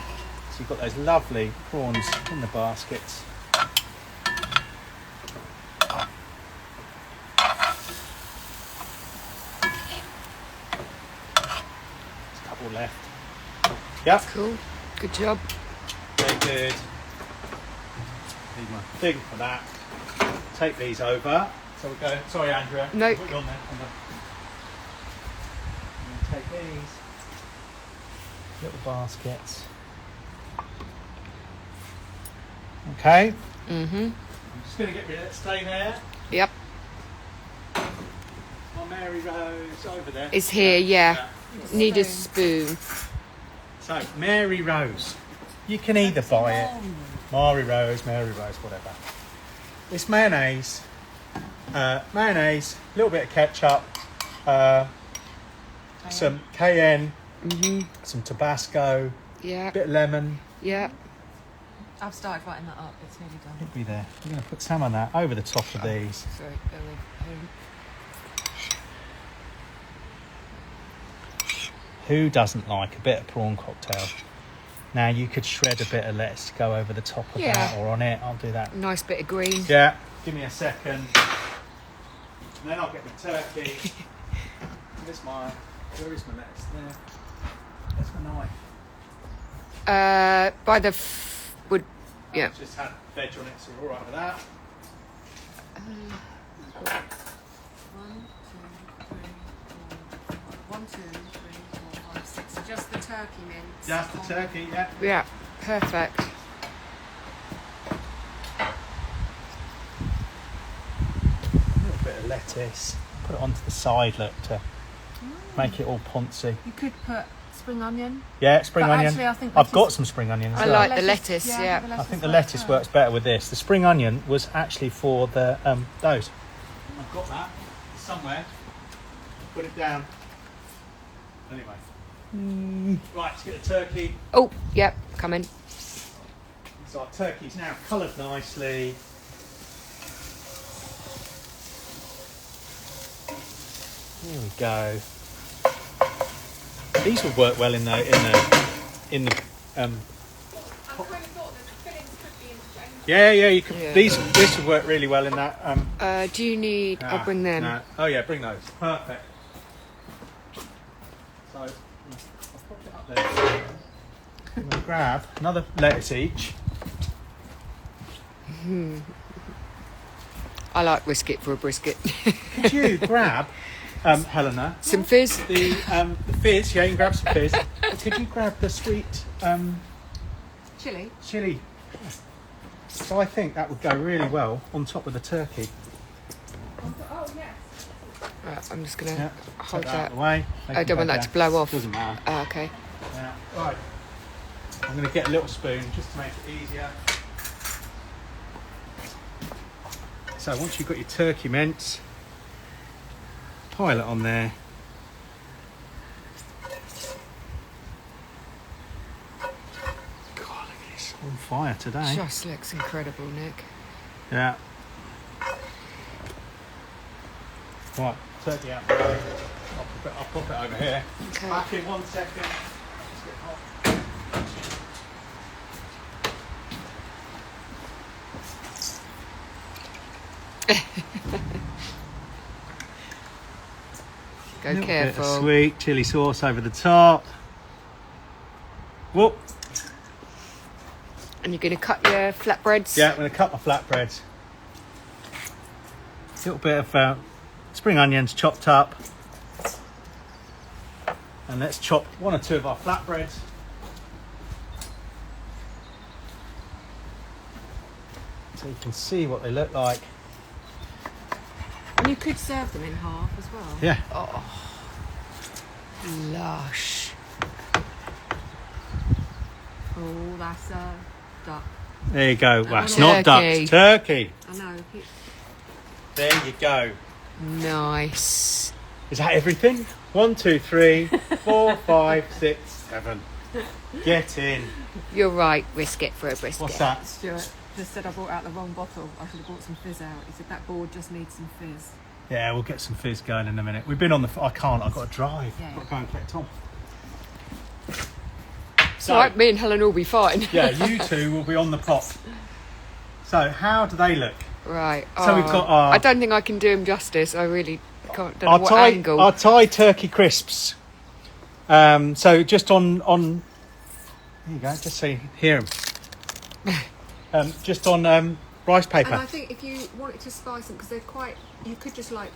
you've got those lovely prawns in the baskets. There's a couple left. Yep. Cool. Good job. Very good. Need my thing for that. Take these over. So we go. Sorry, Andrea. No. Put you on there. And take these little baskets. Okay. Mm-hmm. I'm just going to get rid of it. Stay there. Yep. My Mary Rose over there. It's here, yeah. Need a spoon. So Mary Rose. You can either buy it. Mary Rose, whatever. It's mayonnaise, a little bit of ketchup, some cayenne, some Tabasco, Yeah. a bit of lemon. Yeah. I've started writing that up. It's nearly done. It'll be there. I'm going to put some on that over the top of these. Sorry, bear with. Who doesn't like a bit of prawn cocktail? Now you could shred a bit of lettuce to go over the top of that or on it. I'll do that. Nice bit of green. Yeah, give me a second. And then I'll get my turkey. Where is my lettuce there? There's my knife. By the wood. Yeah. I've just had veg on it, so we're all right with that. 1, 2, 3, 4, 5, 6. So just the turkey mince. Just the turkey, yeah. Yeah. Perfect. A little bit of lettuce. Put it onto the side, look, to make it all poncy. You could put spring onion. Yeah, spring But onion. actually, I think I've lettuce- got some spring onion as I well. like the lettuce, yeah. I think the lettuce works better with this. The spring onion was actually for the those. I've got that somewhere. Put it down. Anyway. Right, let's get the turkey. Oh, yep, coming. So our turkey's now coloured nicely. Here we go. These would work well in the I kind of thought that the fillings could be interchanged. yeah, you could. Yeah. This would work really well in that. Do you need... I'll bring them. No. Oh yeah, bring those. Perfect. So I'll pop it up there. I'm gonna grab another lettuce each. I like brisket for a brisket. Could you grab, Helena, Some fizz. the fizz? Yeah, you can grab some fizz. Could you grab the sweet Chili. So I think that would go really well on top of the turkey. Oh, yes. Right, I'm just going to Yeah, hold take that out that. of the way. I don't want that to blow off. Doesn't matter. Okay. Yeah. Right. I'm going to get a little spoon just to make it easier. So once you've got your turkey mince, pile it on there. God, look at this, on fire today. Just looks incredible, Nick. Yeah. Right, turkey out the way. I'll pop it over here. Okay. Back in 1 second. Let's get hot. Go Little careful. bit of sweet chilli sauce over the top. Whoop. And you're going to cut your flatbreads? Yeah, I'm going to cut my flatbreads. A little bit of spring onions chopped up. And let's chop 1 or 2 of our flatbreads. So you can see what they look like. And you could serve them in half as well. Yeah. Lush. Oh, that's a duck. There you go. Well, it's Turkey. not duck, it's turkey. I know. There you go. Nice. Is that everything? 1, 2, 3, 4, 5, 6, 7. Get in. You're right. Risk it for a brisket. What's that? Stuart just said I brought out the wrong bottle. I should have brought some fizz out. He said that board just needs some fizz. Yeah, we'll get some fizz going in a minute. We've been on the... I can't. I've got to drive. Yeah. I've got to go and collect Tom. So, right, me and Helen will be fine. Yeah, you two will be on the pop. So, how do they look? Right. So we've got our... I don't think I can do him justice. I really can't. Don't know what angle. Our Thai turkey crisps. So just on... There you go, just so you hear them. Just on rice paper. And I think if you wanted to spice them, because they're quite... You could just like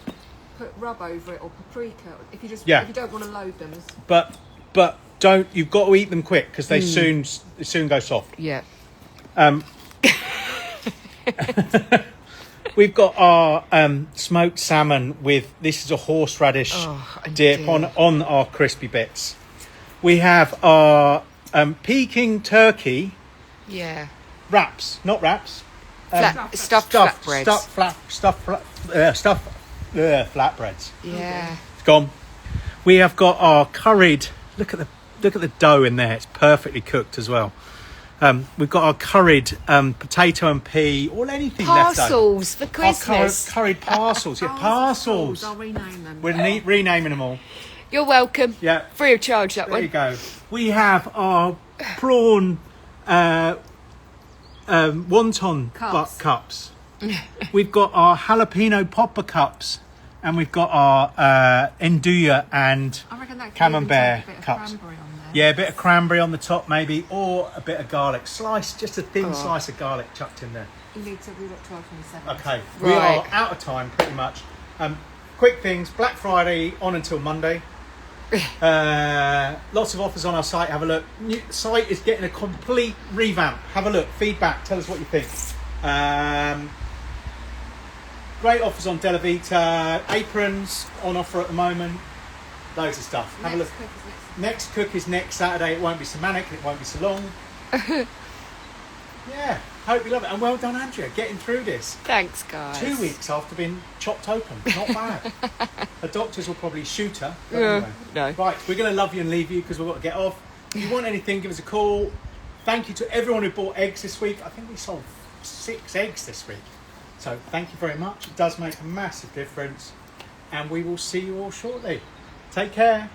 put rub over it or paprika. If you just... Yeah. If you don't want to load them. But don't... You've got to eat them quick because they soon go soft. Yeah. We've got our smoked salmon with, this is a horseradish dip on our crispy bits. We have our Peking turkey Yeah. wraps, not wraps. Stuffed flatbreads. Flatbreads. Yeah. It's gone. We have got our curried, look at the dough in there, it's perfectly cooked as well. We've got our curried potato and pea, or anything left over. Parcels for Our Christmas. curried parcels, yeah, parcels. I'll rename them. We're renaming them all. You're welcome. Yeah, Free of charge, that there you one. go. We have our prawn wonton cups. We've got our jalapeno popper cups, and we've got our andouille and I reckon that could camembert even take a bit of cups. cranberry on there. Yeah, a bit of cranberry on the top maybe, or a bit of garlic. Just a thin slice of garlic chucked in there. You need to, we've got 12:27. Okay, we Right. are out of time pretty much. Quick things, Black Friday on until Monday. Lots of offers on our site, have a look. New site is getting a complete revamp. Have a look, feedback, tell us what you think. Great offers on Della Vita, aprons on offer at the moment. Loads of stuff. Have a look. Next cook is next Saturday. It won't be so manic and it won't be so long. Yeah, hope you love it. And well done, Andrea, getting through this. Thanks, guys. 2 weeks after being chopped open. Not bad. The doctors will probably shoot her. But Yeah, anyway. no. Right, we're going to love you and leave you because we've got to get off. If you want anything, give us a call. Thank you to everyone who bought eggs this week. I think we sold 6 eggs this week. So thank you very much. It does make a massive difference. And we will see you all shortly. Take care.